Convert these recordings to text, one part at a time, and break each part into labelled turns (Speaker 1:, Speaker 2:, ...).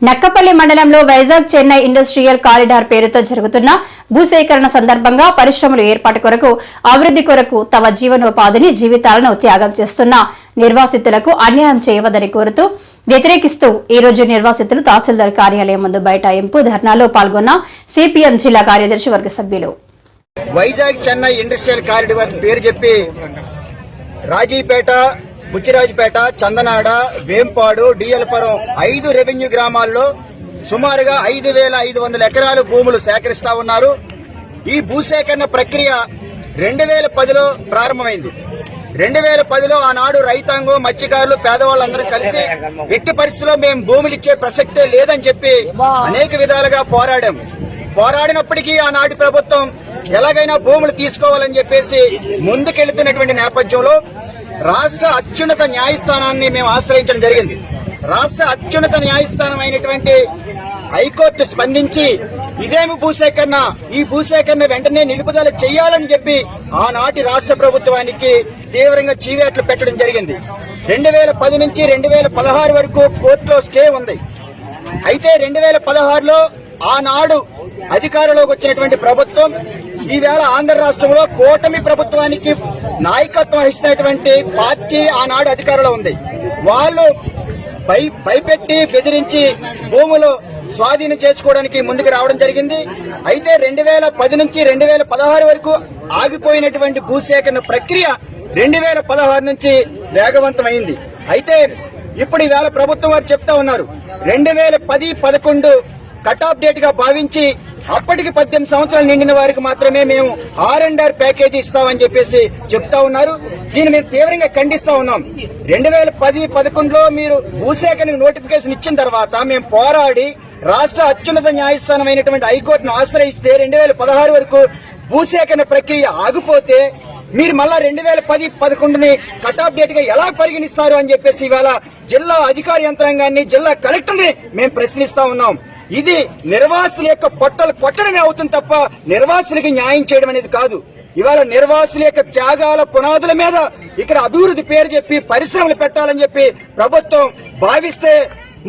Speaker 1: నక్కపల్లి మండలంలో Vizag Chennai industrial corridor పేరుతో జరుగుతున్న భూసేకరణ సందర్భంగా పరిశ్రమల ఏర్పాటు కొరకు అభివృద్ది కొరకు తమ జీవనోపాధిని జీవితాలను త్యాగం చేస్తున్న నిర్వాసితులకు అన్యాయం చేయవద్దని కోరుతూ వ్యతిరేకిస్తూ ఈ రోజు నిర్వాసితులు తహసీల్దార్ కార్యాలయం ముందు బైఠాయింపు ధర్నాలో పాల్గొన్న సిపిఎం జిల్లా కార్యదర్శి వర్గ సభ్యులు.
Speaker 2: వైజాగ్ చెన్నై ఇండస్ట్రియల్ కారిడార్ పేరు చెప్పి రాజీపేట, బుచ్చిరాజుపేట, చందనాడ, వేంపాడు, డిఎల్పురం 5 రెవెన్యూ గ్రామాల్లో సుమారుగా 5,500 ఎకరాలు భూములు సేకరిస్తా ఉన్నారు. ఈ భూసేకరణ ప్రక్రియ 2010లో ప్రారంభమైంది. 2010లో ఆనాడు రైతాంగం, మత్స్యకారులు, పేదవాళ్ళందరూ కలిసి ఎట్టి పరిస్థితుల్లో మేము భూములు ఇచ్చే ప్రసక్తే లేదని చెప్పి అనేక విధాలుగా పోరాడినప్పటికీ ఆనాటి ప్రభుత్వం ఎలాగైనా భూములు తీసుకోవాలని చెప్పేసి ముందుకెళ్తున్నటువంటి నేపథ్యంలో రాష్ట్ర అత్యున్నత న్యాయస్థానాన్ని మేము ఆశ్రయించడం జరిగింది. రాష్ట్ర అత్యున్నత న్యాయస్థానం అయినటువంటి హైకోర్టు స్పందించి ఇదేమి భూసేకరణ, ఈ భూసేకరణ వెంటనే నిలుపుదల చేయాలని చెప్పి ఆనాటి రాష్ట్ర ప్రభుత్వానికి తీవ్రంగా చీవేట్లు పెట్టడం జరిగింది. 2010 నుంచి 2016 వరకు కోర్టులో స్టే ఉంది. అయితే 2016లో ఆనాడు అధికారంలోకి వచ్చినటువంటి ప్రభుత్వం ఈవేళ ఆంధ్ర రాష్ట్రంలో కూటమి ప్రభుత్వానికి నాయకత్వం వహిస్తున్నటువంటి పార్టీ ఆనాడు అధికారంలో ఉంది. వాళ్ళు భయపెట్టి బెదిరించి భూములు స్వాధీనం చేసుకోవడానికి ముందుకు రావడం జరిగింది. అయితే 2010 నుంచి 2016 వరకు ఆగిపోయినటువంటి భూసేకరణ ప్రక్రియ 2016 నుంచి వేగవంతమైంది. అయితే ఇప్పుడు ఈవేళ ప్రభుత్వం వారు చెప్తా ఉన్నారు 2010-11 కట్ ఆఫ్ డేట్ గా భావించి అప్పటికి 18 సంవత్సరాలు నిండిన వారికి మాత్రమే మేము R&R ప్యాకేజీ ఇస్తామని చెప్పేసి చెప్తా ఉన్నారు. దీన్ని మేము తీవ్రంగా ఖండిస్తా ఉన్నాం. 2010-11లో మీరు భూసేకరణ నోటిఫికేషన్ ఇచ్చిన తర్వాత మేము పోరాడి రాష్ట్ర అత్యున్నత న్యాయస్థానం అయినటువంటి హైకోర్టును ఆశ్రయిస్తే 2016 వరకు భూసేకరణ ప్రక్రియ ఆగిపోతే మీరు మళ్ళా 2010-11ని కట్ ఆఫ్ డేట్ గా ఎలా పరిగణిస్తారు అని చెప్పేసి ఇవాళ జిల్లా అధికార యంత్రాంగాన్ని, జిల్లా కలెక్టర్ని మేము ప్రశ్నిస్తా ఉన్నాం. ఇది నిర్వాసుల యొక్క పొట్టలు కొట్టడమే అవుతుంది తప్ప నిర్వాసులకి న్యాయం చేయడం అనేది కాదు. ఇవాళ నిర్వాసుల యొక్క త్యాగాల పునాదుల మీద ఇక్కడ అభివృద్ధి పేరు చెప్పి పరిశ్రమలు పెట్టాలని చెప్పి ప్రభుత్వం భావిస్తే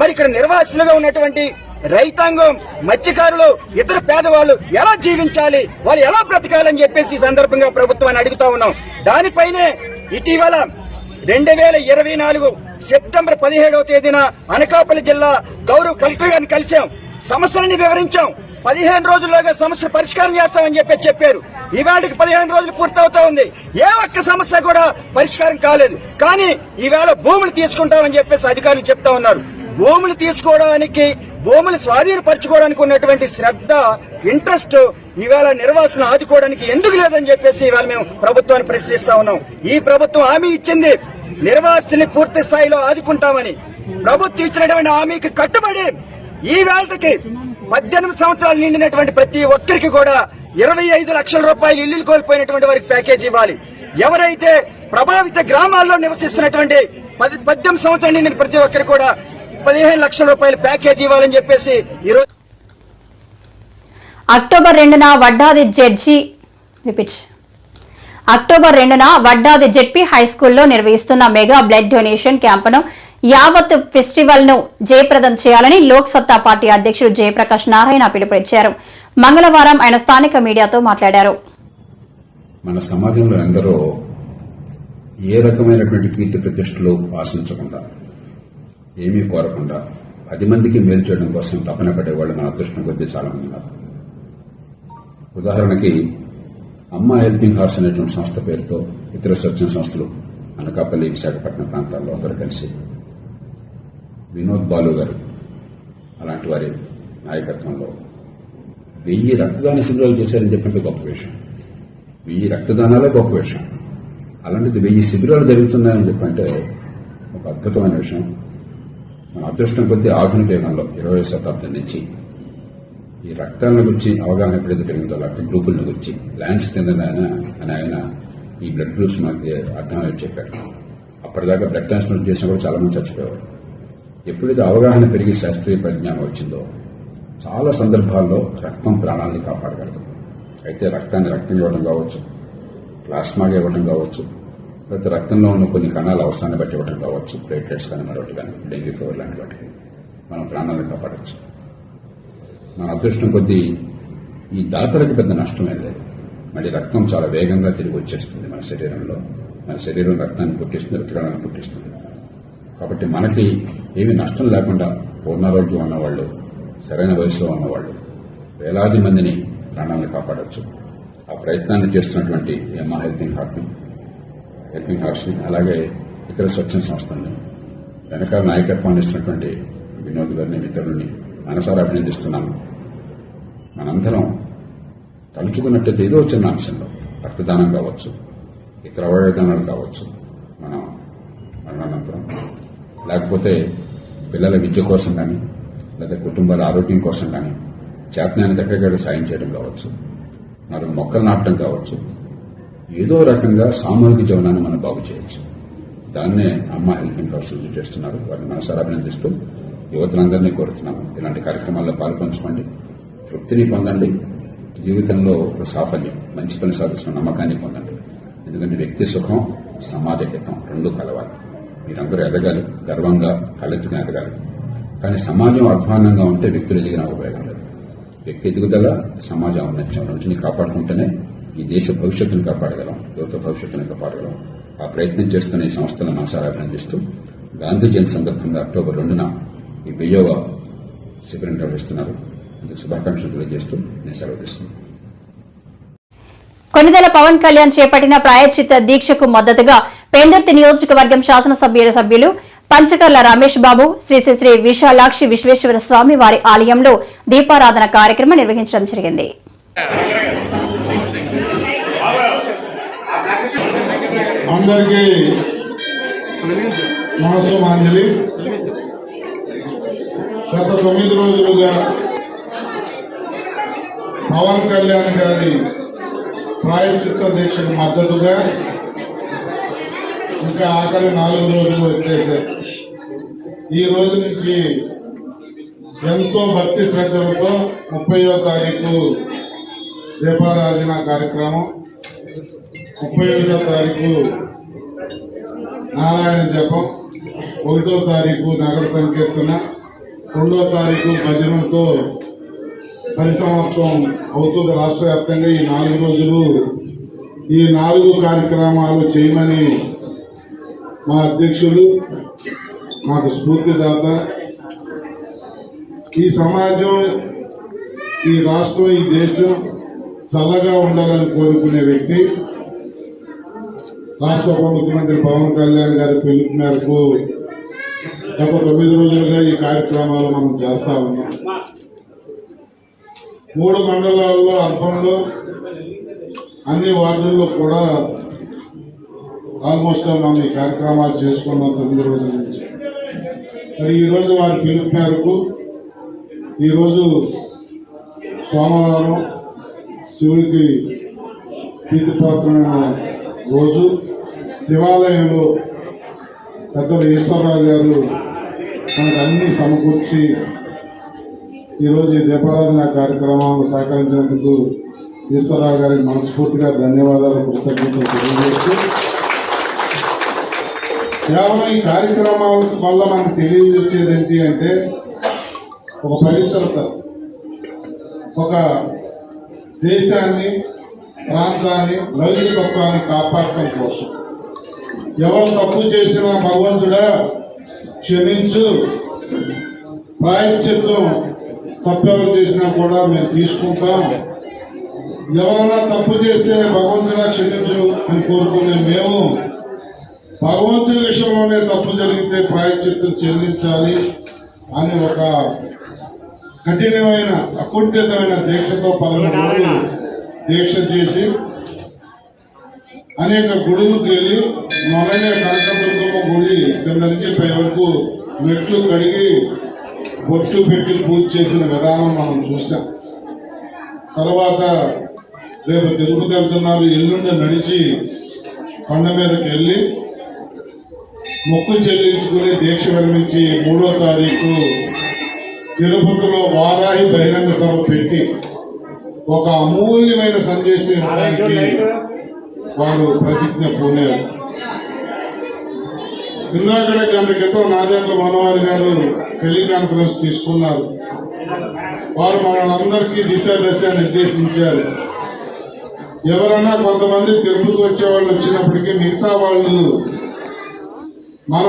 Speaker 2: మరి ఇక్కడ నిర్వాసులుగా ఉన్నటువంటి రైతాంగం, మత్స్యకారులు, ఇతర పేదవాళ్ళు ఎలా జీవించాలి, వాళ్ళు ఎలా బ్రతకాలని చెప్పేసి ఈ సందర్భంగా ప్రభుత్వాన్ని అడుగుతా ఉన్నాం. దానిపైనే ఇటీవల 2024 సెప్టెంబర్ 17వ తేదీన అనకాపల్లి జిల్లా గౌరవ కలెక్టర్ గారిని కలిశాం. సమస్యలని వివరించాం. 15 రోజుల్లోగా సమస్య పరిష్కారం చేస్తామని చెప్పారు. ఈవేళకి 15 రోజులు పూర్తవుతా ఉంది. ఏ ఒక్క సమస్య కూడా పరిష్కారం కాలేదు. కానీ ఈవేళ భూములు తీసుకుంటామని చెప్పేసి అధికారులు చెప్తా ఉన్నారు. భూములు తీసుకోవడానికి, భూములు స్వాధీనపరచుకోవడానికి ఉన్నటువంటి శ్రద్ధ, ఇంట్రెస్ట్ ఈవేళ నిర్వాసన ఆదుకోవడానికి ఎందుకు లేదని చెప్పేసి ఇవాళ మేము ప్రభుత్వాన్ని ప్రశ్నిస్తా ఉన్నాం. ఈ ప్రభుత్వం హామీ ఇచ్చింది నిర్వాసితుల్ని పూర్తి స్థాయిలో ఆదుకుంటామని. ప్రభుత్వం ఇచ్చినటువంటి హామీకి కట్టుబడి ఈ వేళకి 18 సంవత్సరాలు నిండినటువంటి ప్రతి ఒక్కరికి కూడా 25 లక్షల రూపాయలు ఇల్లు కోల్పోయినటువంటి వారికి ప్యాకేజీ ఇవ్వాలి. ఎవరైతే ప్రభావిత గ్రామాల్లో నివసిస్తున్నటువంటి 18 సంవత్సరాలు నిండిన ప్రతి ఒక్కరికి కూడా 15 లక్షల రూపాయల ప్యాకేజీ ఇవ్వాలని చెప్పేసి ఈరోజు
Speaker 1: అక్టోబర్ 2న వడ్డాది జెడ్పీ హైస్కూల్లో నిర్వహిస్తున్న మెగా బ్లడ్ డొనేషన్ క్యాంపును యావత్ ఫెస్టివల్ ను జయప్రదం చేయాలని లోక్ సత్తా పార్టీ అధ్యక్షుడు జయప్రకాష్ నారాయణ పిలుపునిచ్చారు. మంగళవారం ఆయన స్థానిక మీడియాతో మాట్లాడారు.
Speaker 3: మన సమాజంలో ఎందరో ఏ రకమైనటువంటి కీర్తి ప్రతిష్టలు ఆశించకుండా, ఏమీ కోరకుండా 10 మందికి మేలు చేయడం కోసం తపన పడేవాళ్ళు మన అదృష్టం కొద్దీ చాలా మంది ఉన్నారు. ఉదాహరణకి అమ్మ హెల్పింగ్ హార్స్ అనేటువంటి సంస్థ పేరుతో ఇతర స్వచ్ఛంద సంస్థలు అనకాపల్లి, విశాఖపట్నం ప్రాంతాల్లో అందరూ కలిసి వినోద్ బాలు గారు అలాంటి వారి నాయకత్వంలో 1000 రక్తదాన శిబిరాలు చేశారని చెప్పినట్టు గొప్ప విషయం. 1000 రక్తదానాలే గొప్ప విషయం. అలాంటిది 1000 శిబిరాలు జరుగుతున్నాయని చెప్పంటే ఒక అద్భుతమైన విషయం. మన అదృష్టం కొద్దీ ఆధునిక యుగంలో 20వ శతాబ్దం నుంచి ఈ రక్తాలను గురించి అవగాహన ఎప్పుడైతే పెరిగిందో, రక్త గ్రూపులను గురించి ల్యాండ్స్ కింద అని ఆయన ఈ బ్లడ్ గ్రూప్స్ మనకి అర్థమయ్యేది చెప్పారు. అప్పటిదాకా బ్లడ్ ట్రాన్స్ఫ్యూజన్ చేసినా కూడా చాలా మంది చచ్చిపోయేవారు. ఎప్పుడైతే అవగాహన పెరిగి శాస్త్రీయ పరిజ్ఞానం వచ్చిందో చాలా సందర్భాల్లో రక్తం ప్రాణాలని కాపాడగలదు. అయితే రక్తాన్ని రక్తం ఇవ్వడం కావచ్చు, ప్లాస్మాగా ఇవ్వడం కావచ్చు, లేకపోతే రక్తంలో ఉన్న కొన్ని కణాల అవసరాన్ని బట్టి ఇవ్వడం కావచ్చు, ప్లేట్లెట్స్ కానీ మరొకటి కానీ, డెంగ్యూ ఫీవర్ లాంటి వాటికి మనం ప్రాణాలను కాపాడచ్చు. మన అదృష్టం కొద్దీ ఈ దాతలకు పెద్ద నష్టమే లేదు. మళ్ళీ రక్తం చాలా వేగంగా తిరిగి వచ్చేస్తుంది మన శరీరంలో. మన శరీరం రక్తాన్ని పుట్టిస్తుంది, రక్తకణాలను పుట్టిస్తుంది. కాబట్టి మనకి ఏమి నష్టం లేకుండా పూర్ణారోగ్యం ఉన్నవాళ్ళు, సరైన వయసులో ఉన్నవాళ్ళు వేలాది మందిని ప్రాణాలను కాపాడవచ్చు. ఆ ప్రయత్నాన్ని చేస్తున్నటువంటి అమ్మా హెల్పింగ్ హార్ట్స్ని అలాగే ఇతర స్వచ్ఛంద సంస్థల్ని వెనకాల నాయకత్వాన్ని ఇస్తున్నటువంటి వినోద్ గారిని, మిత్రులని మనసారా అభినందిస్తున్నాను. మనందరం తలుచుకున్నట్టయితే ఏదో చిన్న అంశంలో రక్తదానం కావచ్చు, ఇతర అవయవదానాలు కావచ్చు, మనం మరణానంతరం, లేకపోతే పిల్లల విద్య కోసం కానీ, లేదా కుటుంబాల ఆరోగ్యం కోసం కానీ చేతనానికి ఎక్కడికక్కడ సాయం చేయడం కావచ్చు, 4 మొక్కలు నాటడం కావచ్చు, ఏదో రకంగా సామూహిక జీవనాన్ని మనం బాగు చేయొచ్చు. దాన్నే అమ్మా హెల్పింగ్ హార్ట్స్ చేస్తున్నారు. వారిని మనసారా అభినందిస్తూ యువతలందరినీ కోరుతున్నాము. ఇలాంటి కార్యక్రమాల్లో పాల్పంచుకోండి, తృప్తిని పొందండి, జీవితంలో ఒక సాఫల్యం, మంచి పని సాధిస్తున్న నమ్మకాన్ని పొందండి. ఎందుకంటే వ్యక్తి సుఖం, సమాజ హితం 2 కలవాలి. మీరందరూ ఎదగాలి, గర్వంగా కలెక్టుగా ఎదగాలి. కానీ సమాజం అధ్వాన్నంగా ఉంటే వ్యక్తులు ఎదిగిన ఉపయోగం లేదు. వ్యక్తి ఎదుగుదల, సమాజ ఔన్నత్యం రెంటిని కాపాడుకుంటేనే ఈ దేశ భవిష్యత్తును కాపాడగలం, యువత భవిష్యత్తును కాపాడగలం. ఆ ప్రయత్నం చేస్తున్న ఈ సంస్థలను మనసారా అభినందిస్తూ గాంధీ జయంతి సందర్భంగా అక్టోబర్ 2న ఈ 10వ శిబిరం నిర్వహిస్తున్నారు. అందుకు శుభాకాంక్షలు తెలియజేస్తూ నేను సెలవు తీసుకున్నాను.
Speaker 1: కొనిదెల పవన్ కళ్యాణ్ చేపట్టిన ప్రాయశ్చిత్త దీక్షకు మద్దతుగా పెందుర్తి నియోజకవర్గం శాసనసభ్యులు పంచకర్ల రమేష్ బాబు శ్రీ శ్రీ శ్రీ విశాలాక్షి విశ్వేశ్వర స్వామి వారి ఆలయంలో దీపారాధన కార్యక్రమం నిర్వహించడం జరిగింది.
Speaker 4: అందరికీ నమస్సుమాంజలి. గత 9 రోజులుగా పవన్ కళ్యాణ్ గారి ప్రాయశ్చిత్త దీక్షకు మద్దతుగా ఇంకా ఆఖరి 4 రోజులు వచ్చేసాయి. ఈ రోజు నుంచి ఎంతో భక్తి శ్రద్ధలతో 30వ తారీఖు దీపారాధన కార్యక్రమం, 31వ తారీఖు నారాయణ జపం, 1వ తారీఖు నగర సంకీర్తన, 2వ తారీఖు భజనతో పరిసమాప్తం అవుతుంది. రాష్ట్ర వ్యాప్తంగా ఈ 4 రోజులు ఈ 4 కార్యక్రమాలు చేయమని మా అధ్యక్షులు, మాకు స్ఫూర్తిదాత, ఈ సమాజం, ఈ రాష్ట్రం, ఈ దేశం చల్లగా ఉండాలని కోరుకునే వ్యక్తి రాష్ట్ర ఉప ముఖ్యమంత్రి పవన్ కళ్యాణ్ గారి పిలుపు మేరకు గత 9 రోజులుగా ఈ కార్యక్రమాలు మనం చేస్తా ఉన్నాం. 3 మండలాల్లో, అర్బన్లో, అన్ని వార్డుల్లో కూడా ఆల్మోస్ట్ మనం ఈ కార్యక్రమాలు చేసుకున్నాం 9 రోజుల నుంచి. మరి ఈరోజు వారి పిలుపు మేరకు ఈరోజు సోమవారం శివుడికి ప్రీతిపాత్రమైన రోజు శివాలయంలో పెద్దలు ఈశ్వరరావు గారు మనకు అన్ని సమకూర్చి ఈరోజు ఈ దీపారాధన కార్యక్రమాలను సహకరించినందుకు ఈశ్వరరావు గారికి మనస్ఫూర్తిగా ధన్యవాదాలు, కృతజ్ఞతలు తెలియజేస్తూ, కేవలం ఈ కార్యక్రమాల వల్ల మనకు తెలియజేసేది ఏంటి అంటే ఒక పవిత్రత, ఒక దేశాన్ని, ప్రాంతాన్ని, లౌకికత్వాన్ని కాపాడటం కోసం. ఎవరు తప్పు చేసినా భగవంతుడా క్షమించు, ప్రాయశ్చిత్తం తప్పెవరు చేసినా కూడా మేము తీసుకుంటాం, ఎవరైనా తప్పు చేస్తే భగవంతుడా క్షమించు అని కోరుకునే మేము భగవంతుడి విషయంలోనే తప్పు జరిగితే ప్రాయశ్చిత్తం చెల్లించాలి అని ఒక కఠినమైన, అకుంఠితమైన దీక్షతో 11 రోజులు దీక్ష చేసి అనేక గుడులకు వెళ్ళి మొన్ననే కనకదుర్గమ్మ గుడి కింద నుంచి పై వరకు మెట్లు కడిగి బొట్లు పెట్టి పూజ చేసిన విధానం మనం చూసాం. తర్వాత రేపు తిరుపతి వెళ్తున్నారు, ఎల్లుండి నడిచి కొండ మీదకి వెళ్ళి మొక్కు చెల్లించుకుని దీక్ష విరమించి 3వ తారీఖు తిరుపతిలో వారాహి బహిరంగ సభ పెట్టి ఒక అమూల్యమైన సందేశం ఇవ్వడానికి వారు ప్రతిజ్ఞ పూనారు. ఇందాకడే గంట క్రితం నాదెండ్ల మనోహర్ గారు టెలికాన్ఫరెన్స్ తీసుకున్నారు. వారు మనందరికీ దిశ నిర్దేశించారు. ఎవరన్నా కొంతమంది తిరుపతి వచ్చేవాళ్ళు వచ్చినప్పటికీ మిగతా వాళ్ళు మన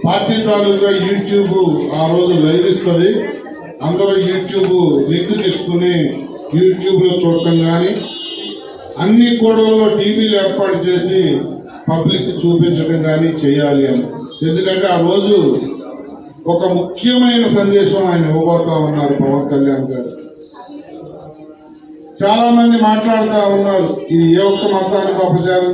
Speaker 4: పార్టీ తాలూకా యూట్యూబ్ ఆ రోజు లైవ్ ఇస్తుంది. అందరూ యూట్యూబ్ లింక్ తీసుకుని యూట్యూబ్ లో చూడటం కానీ అన్ని కూడల్లో టీవీలు ఏర్పాటు చేసి పబ్లిక్ చూపించడం కానీ చేయాలి అని. ఎందుకంటే ఆ రోజు ఒక ముఖ్యమైన సందేశం ఆయన ఇవ్వబోతా ఉన్నారు పవన్ కళ్యాణ్ గారు. చాలా మంది మాట్లాడుతూ ఉన్నారు ఇది ఏ ఒక్క మతానికి అపచారం.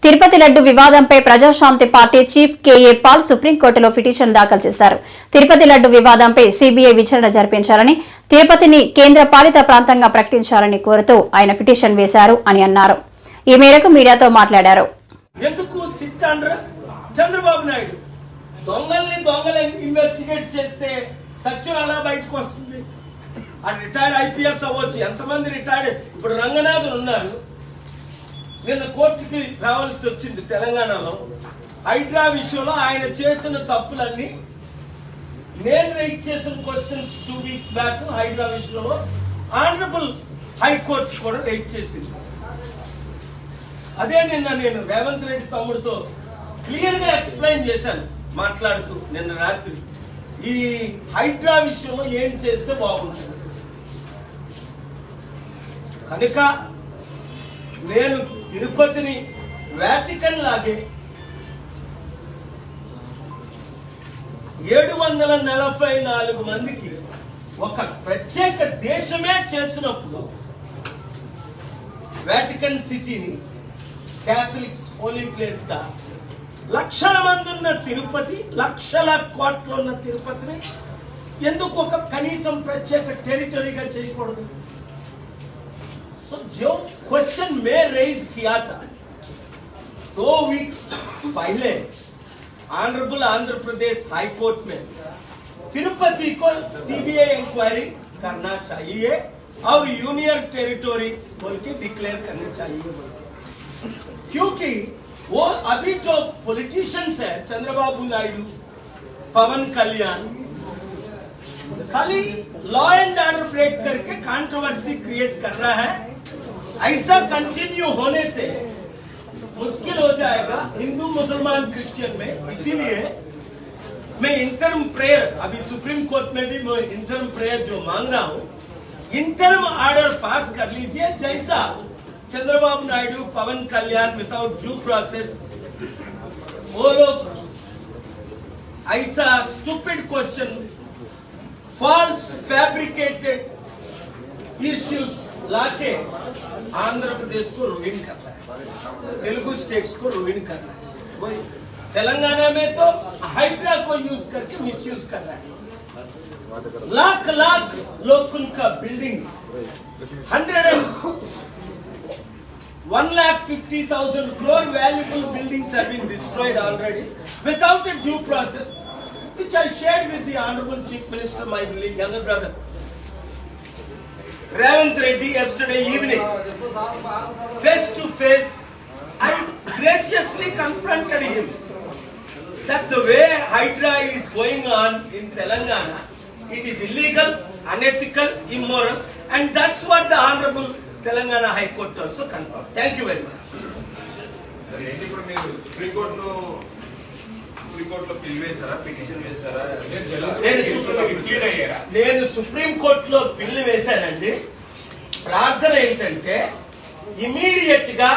Speaker 1: తిరుపతి లడ్డు వివాదంపై ప్రజాశాంతి పార్టీ చీఫ్ కేఏ పాల్ సుప్రీంకోర్టులో పిటిషన్ దాఖలు చేశారు. తిరుపతి లడ్డు వివాదంపై సీబీఐ విచారణ జరిపించాలని, తిరుపతిని కేంద్ర పాలిత ప్రాంతంగా ప్రకటించాలని కోరుతూ ఆయన పిటిషన్ వేశారు అని అన్నారు. ఈ మేరకు మీడియాతో మాట్లాడారు.
Speaker 5: ఎందుకు సిట్ అండర్ చంద్రబాబు నాయుడు దొంగల్ని ఇన్వెస్టిగేట్ చేస్తే సత్యం ఎలా బయటకు వస్తుంది? ఆ రిటైర్డ్ ఐపీఎస్ అవ్వచ్చు. ఎంతమంది రిటైర్డ్ ఇప్పుడు రంగనాథన్ ఉన్నారు. నిన్న కోర్టుకి రావాల్సి వచ్చింది తెలంగాణలో. హైడ్రా విషయంలో ఆయన చేసిన తప్పులన్నీ నేను రైట్ చేసిన క్వశ్చన్స్ 2 weeks బ్యాక్ హైడ్రా విషయంలో ఆనరబుల్ హైకోర్టు కూడా రైట్ చేసింది. అదే నిన్న నేను రేవంత్ రెడ్డి తమ్ముడితో క్లియర్ గా ఎక్స్ప్లెయిన్ చేశాను మాట్లాడుతూ నిన్న రాత్రి. ఈ హైడ్రా విషయంలో ఏం చేస్తే బాగుంటుంది కనుక నేను తిరుపతిని వాటికన్ లాగే 744 మందికి ఒక ప్రత్యేక దేశమే చేసినప్పుడు వాటికన్ సిటీని క్యాథలిక్స్ హోలీ ప్లేస్ గా లక్షల మంది ఉన్న తిరుపతి, లక్షల కోట్లు ఉన్న తిరుపతిని ఎందుకు ఒక కనీసం ప్రత్యేక టెరిటరీగా చేయకూడదు? तो जो क्वेश्चन मैं रेज किया था 2 weeks पहले honourable Andhra Pradesh high court में तिरुपति को सीबीआई इंक्वायरी करना चाहिए और यूनियन टेरिटरी बोल के डिक्लेयर करनी चाहिए बोल के, क्योंकि वो अभी जो पॉलिटिशियंस है चंद्रबाबू नायडू, पवन कल्याण खाली लॉ एंड ऑर्डर ब्रेक करके कंट्रोवर्सी क्रिएट कर रहा है. ऐसा कंटिन्यू होने से मुश्किल हो जाएगा हिंदू मुसलमान क्रिश्चियन में. इसीलिए मैं इंटर्म प्रेयर, अभी सुप्रीम कोर्ट में भी मैं इंटर्म प्रेयर जो मांग रहा हूं, इंटर्म ऑर्डर पास कर लीजिए. जैसा Chandrababu Naidu, Pawan Kalyan without due process वो लोग ऐसा stupid question, false fabricated issues लाके आंध्र प्रदेश को रुइन करता है, तेलुगु स्टेट्स को रुइन कर रहा है. वही तेलंगाना में तो हाइड्रा को यूज करके मिसयूज कर रहा है. लाख लाख लोगों का building 1,50,000 crore valuable buildings have been destroyed already without a due process, which I shared with the Honorable Chief Minister, my younger brother Ravant Reddy yesterday evening. Face to face, I graciously confronted him that the way Hydra is going on in Telangana, it is illegal, unethical, immoral, and that's what the Honorable Telangana High Court also confirmed. Thank you very much. నేను supreme కోర్టులో bill వేశానండి. ప్రార్థన ఏంటంటే immediate గా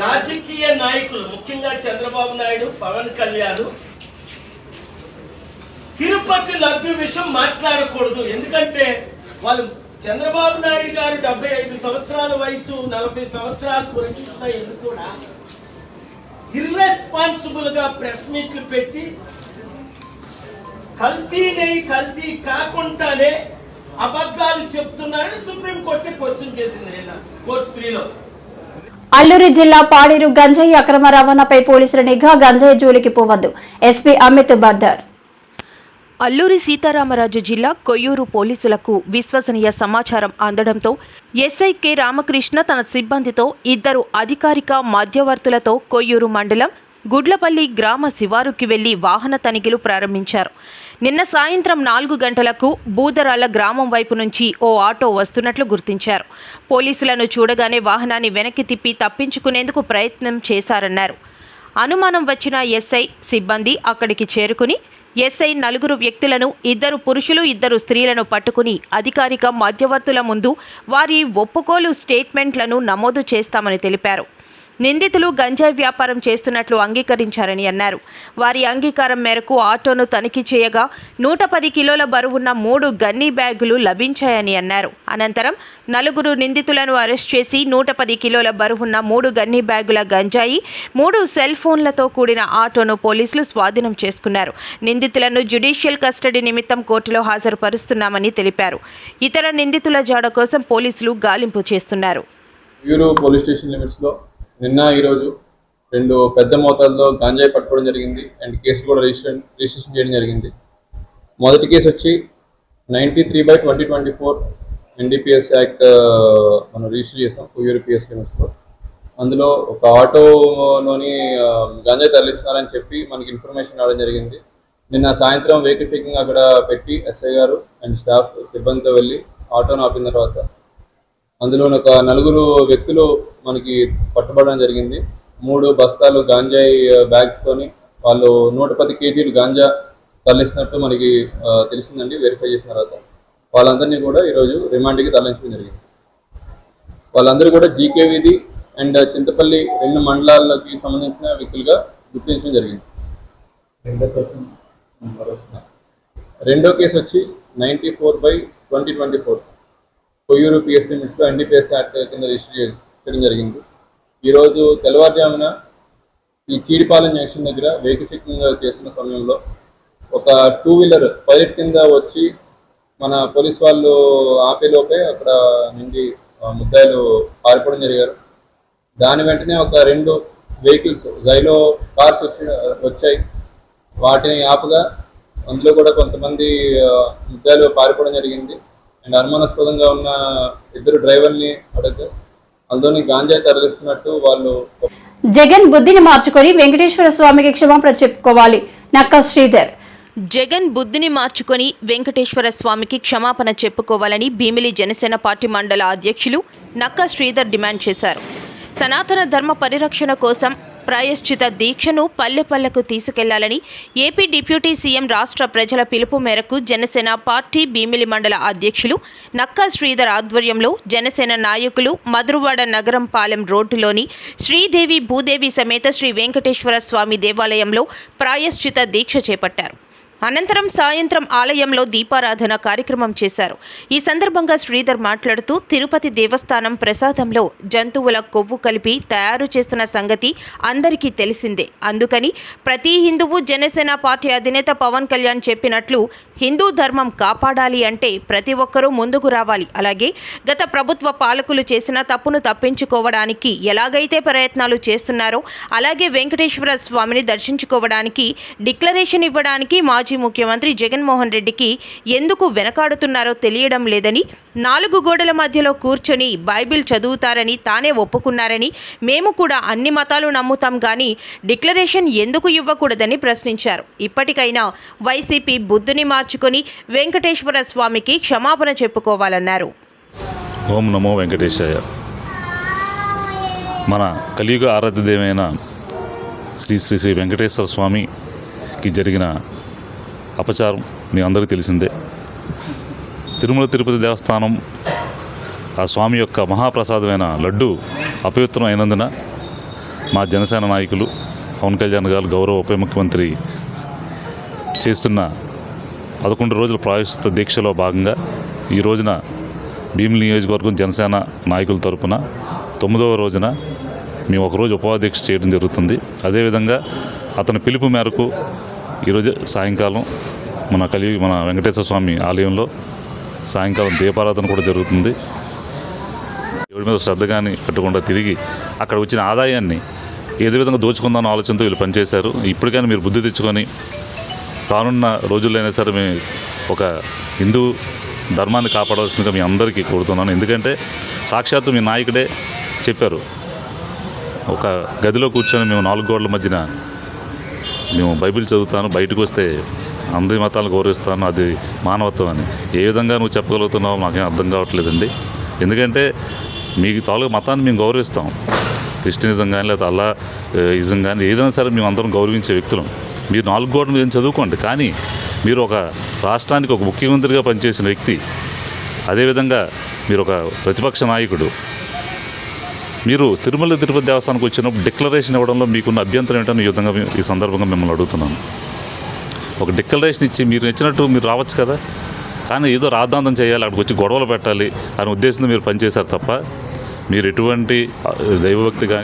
Speaker 5: రాజకీయ నాయకులు, ముఖ్యంగా చంద్రబాబు నాయుడు, పవన్ కళ్యాణ్ తిరుపతి లడ్డు విషయం మాట్లాడకూడదు. ఎందుకంటే వాళ్ళు చంద్రబాబు నాయుడు గారు 75 సంవత్సరాల వయసు, 40 సంవత్సరాలు పొలిటిషన్ అయ్యింది కూడా ఇర్రెస్పాన్సిబుల్ గా ప్రెస్ మీట్లు పెట్టి కల్తీ కాకుండానే అబద్ధాలు చెప్తున్నారని సుప్రీం కోర్టు క్వశ్చన్ చేసింది నిన్న కోర్టు 3లో.
Speaker 1: అల్లూరి జిల్లా పాడేరు గంజాయి అక్రమ రవాణాపై పోలీసుల నిఘా, గంజాయి జోలికి పోవద్దు, ఎస్పీ అమిత్ బర్దర్.
Speaker 6: అల్లూరి సీతారామరాజు జిల్లా కొయ్యూరు పోలీసులకు విశ్వసనీయ సమాచారం అందడంతో ఎస్ఐ కె రామకృష్ణ తన సిబ్బందితో 2 అధికారిక మధ్యవర్తులతో కొయ్యూరు మండలం గుడ్లపల్లి గ్రామ శివారుకి వెళ్లి వాహన తనిఖీలు ప్రారంభించారు. నిన్న సాయంత్రం 4 గంటలకు బూదరాల గ్రామం వైపు నుంచి ఓ ఆటో వస్తున్నట్లు గుర్తించారు. పోలీసులను చూడగానే వాహనాన్ని వెనక్కి తిప్పి తప్పించుకునేందుకు ప్రయత్నం చేశారన్నారు. అనుమానం వచ్చిన ఎస్ఐ సిబ్బంది అక్కడికి చేరుకుని ఎస్ఐ 4 వ్యక్తులను 2 పురుషులు 2 స్త్రీలను పట్టుకుని అధికారిక మధ్యవర్తుల ముందు వారి ఒప్పుకోలు స్టేట్మెంట్లను నమోదు చేస్తామని తెలిపారు. నిందితులు గంజాయి వ్యాపారం చేస్తున్నట్లు అంగీకరించారని అన్నారు. వారి అంగీకారం మేరకు ఆటోను తనిఖీ చేయగా 110 కిలోల బరువున్న 3 గన్నీ బ్యాగులు లభించాయని అన్నారు. అనంతరం 4 నిందితులను అరెస్ట్ చేసి 110 కిలోల బరువున్న 3 గన్నీ బ్యాగుల గంజాయి 3 సెల్ ఫోన్లతో కూడిన ఆటోను పోలీసులు స్వాధీనం చేసుకున్నారు. నిందితులను జ్యుడిషియల్ కస్టడీ నిమిత్తం కోర్టులో హాజరుపరుస్తున్నామని తెలిపారు. ఇతర నిందితుల జాడ కోసం పోలీసులు గాలింపు చేస్తున్నారు.
Speaker 7: పోలీస్ స్టేషన్ లిమిట్స్లో నిన్న ఈరోజు 2 పెద్ద మోతాదులో గాంజాయి పట్టుకోవడం జరిగింది అండ్ కేసు కూడా రిజిస్ట్రేషన్ చేయడం జరిగింది. మొదటి కేసు వచ్చి 93/2024 NDPS యాక్ట్ మనం రిజిస్టర్ చేసాం కొయ్యూరు పిఎస్ లిమిట్స్లో. అందులో ఒక ఆటోలోని గాంజాయి తరలిస్తున్నారని చెప్పి మనకి ఇన్ఫర్మేషన్ రావడం జరిగింది. నిన్న సాయంత్రం వెహికల్ చెకింగ్ అక్కడ పెట్టి ఎస్ఐ గారు అండ్ స్టాఫ్ సిబ్బందితో వెళ్ళి ఆటోను ఆపిన తర్వాత అందులో ఒక 4 వ్యక్తులు మనకి పట్టుబడడం జరిగింది. 3 బస్తాలు గాంజాయి బ్యాగ్స్తోని వాళ్ళు 110 కేజీలు గాంజా తరలిస్తున్నట్టు మనకి తెలిసిందండి. వెరిఫై చేసిన తర్వాత వాళ్ళందరినీ కూడా ఈరోజు రిమాండ్కి తరలించడం జరిగింది. వాళ్ళందరూ కూడా జీకే వీధి అండ్ చింతపల్లి 2 మండలాలకి సంబంధించిన వ్యక్తులుగా గుర్తించడం జరిగింది. రెండో కేసు వచ్చి 94/2024 కొయ్యూరు పిఎస్ లిమిట్స్లో NDPS యాక్ట్ కింద రిజిస్టర్ చేయడం జరిగింది. ఈరోజు తెల్లవారుజామున ఈ చీడిపాలెం జంక్షన్ దగ్గర వెహికల్ చెకింగ్ చేస్తున్న సమయంలో ఒక 2 వీలర్ పైలట్ కింద వచ్చి మన పోలీస్ వాళ్ళు ఆపేలోపే అక్కడ నుండి ముద్దాయిలు పారిపోవడం జరిగారు. దాని వెంటనే ఒక 2 వెహికల్స్ జైలో కార్స్ వచ్చాయి. వాటిని ఆపగా అందులో కూడా కొంతమంది ముద్దాయిలు పారిపోవడం జరిగింది. అండ్ అనుమానాస్పదంగా ఉన్న 2 డ్రైవర్ని అడగ అందులోని గాంజాయి తరలిస్తున్నట్టు వాళ్ళు.
Speaker 1: జగన్ బుద్ధిని మార్చుకొని వెంకటేశ్వర స్వామికి క్షమాపణ చెప్పుకోవాలి. నక్కా శ్రీధర్
Speaker 6: జగన్ బుద్ధిని మార్చుకొని వెంకటేశ్వర స్వామికి క్షమాపణ చెప్పుకోవాలని భీమిలి జనసేన పార్టీ మండల అధ్యక్షులు నక్కా శ్రీధర్ డిమాండ్ చేశారు. సనాతన ధర్మ పరిరక్షణ కోసం ప్రాయశ్చిత దీక్షను పల్లెపల్లెకు తీసుకెళ్లాలని ఏపీ డిప్యూటీ సీఎం రాష్ట్ర ప్రజల పిలుపు మేరకు జనసేన పార్టీ భీమిలి మండల అధ్యక్షులు నక్కా శ్రీధర్ ఆధ్వర్యంలో జనసేన నాయకులు మధురవాడ నగరం పాలెం రోడ్డులోని శ్రీదేవి భూదేవి సమేత శ్రీ వెంకటేశ్వర స్వామి దేవాలయంలో ప్రాయశ్చిత దీక్ష చేపట్టారు. అనంతరం సాయంత్రం ఆలయంలో దీపారాధన కార్యక్రమం చేశారు. ఈ సందర్భంగా శ్రీధర్ మాట్లాడుతూ తిరుపతి దేవస్థానం ప్రసాదంలో జంతువుల కొవ్వు కలిపి తయారు చేస్తున్న సంగతి అందరికీ తెలిసిందే. అందుకని ప్రతి హిందువు జనసేన పార్టీ అధినేత పవన్ కళ్యాణ్ చెప్పినట్లు హిందూ ధర్మం కాపాడాలి అంటే ప్రతి ఒక్కరూ ముందుకు రావాలి. అలాగే గత ప్రభుత్వ పాలకులు చేసిన తప్పును తప్పించుకోవడానికి ఎలాగైతే ప్రయత్నాలు చేస్తున్నారో అలాగే వెంకటేశ్వర స్వామిని దర్శించుకోవడానికి డిక్లరేషన్ ఇవ్వడానికి మాజీ ముఖ్యమంత్రి జగన్మోహన్ రెడ్డికి ఎందుకు వెనకాడుతున్నారో తెలియడం లేదని, 4 గోడల మధ్యలో కూర్చొని బైబిల్ చదువుతారని తానే ఒప్పుకున్నారని, మేము కూడా అన్ని మతాలు నమ్ముతాం కానీ డిక్లరేషన్ ఎందుకు ఇవ్వకూడదని ప్రశ్నించారు. ఇప్పటికైనా వైసీపీ బుద్ధిని మార్చుకొని వెంకటేశ్వర స్వామికి క్షమాపణ చెప్పుకోవాలన్నారు.
Speaker 8: ఓం నమో వెంకటేశాయ. మన కలియుగ ఆరాధ్యదేవైన శ్రీ శ్రీ శ్రీ వెంకటేశ్వర స్వామికి జరిగిన అపచారం మీ అందరికీ తెలిసిందే. తిరుమల తిరుపతి దేవస్థానం ఆ స్వామి యొక్క మహాప్రసాదమైన లడ్డు అపవిత్రం అయినందున మా జనసేన నాయకులు పవన్ కళ్యాణ్ గారు గౌరవ ఉప ముఖ్యమంత్రి చేస్తున్న 11 రోజుల ప్రాయశ్చిత్త దీక్షలో భాగంగా ఈ రోజున భీమిలి నియోజకవర్గం జనసేన నాయకుల తరపున 9వ రోజున మేము ఒకరోజు ఉపవాస దీక్ష చేయడం జరుగుతుంది. అదేవిధంగా అతని పిలుపు మేరకు ఈరోజు సాయంకాలం మన వెంకటేశ్వర స్వామి ఆలయంలో సాయంకాలం దీపారాధన కూడా జరుగుతుంది. దేవుడి మీద శ్రద్ధ కానీ పెట్టకుండా తిరిగి అక్కడ వచ్చిన ఆదాయాన్ని ఏదో విధంగా దోచుకుందామన్న ఆలోచనతో వీళ్ళు పనిచేశారు. ఇప్పటికైనా మీరు బుద్ధి తెచ్చుకొని రానున్న రోజుల్లో సరే మేము ఒక హిందూ ధర్మాన్ని కాపాడవలసిందిగా మీ అందరికీ కోరుతున్నాను. ఎందుకంటే సాక్షాత్తు మీ నాయకుడే చెప్పారు, ఒక గదిలో కూర్చొని మేము 4 గోడల మధ్యన మేము బైబిల్ చదువుతాను, బయటకు వస్తే అందరి మతాలను గౌరవిస్తాను, అది మానవత్వం అని. ఏ విధంగా నువ్వు చెప్పగలుగుతున్నావో మాకేం అర్థం కావట్లేదండి. ఎందుకంటే మీ తాలూకు మతాన్ని మేము గౌరవిస్తాం, క్రిస్టియనిజం కానీ లేదా అల్లా ఇజం కానీ ఏదైనా సరే మేము అందరం గౌరవించే వ్యక్తులం. మీరు 4 గోడలు మీద చదువుకోండి, కానీ మీరు ఒక రాష్ట్రానికి ఒక ముఖ్యమంత్రిగా పనిచేసిన వ్యక్తి, అదేవిధంగా మీరు ఒక ప్రతిపక్ష నాయకుడు, మీరు తిరుమల తిరుపతి దేవస్థానానికి వచ్చినప్పుడు డిక్లరేషన్ ఇవ్వడంలో మీకున్న అభ్యంతరం ఏంటని ఈ సందర్భంగా మిమ్మల్ని అడుగుతున్నాను. ఒక డిక్లరేషన్ ఇచ్చి మీరు నచ్చినట్టు మీరు రావచ్చు కదా, కానీ ఏదో రాద్ధాంతం చేయాలి, అక్కడికి వచ్చి గొడవలు పెట్టాలి అనే ఉద్దేశంతో మీరు పనిచేశారు తప్ప మీరు ఎటువంటి దైవభక్తి కానీ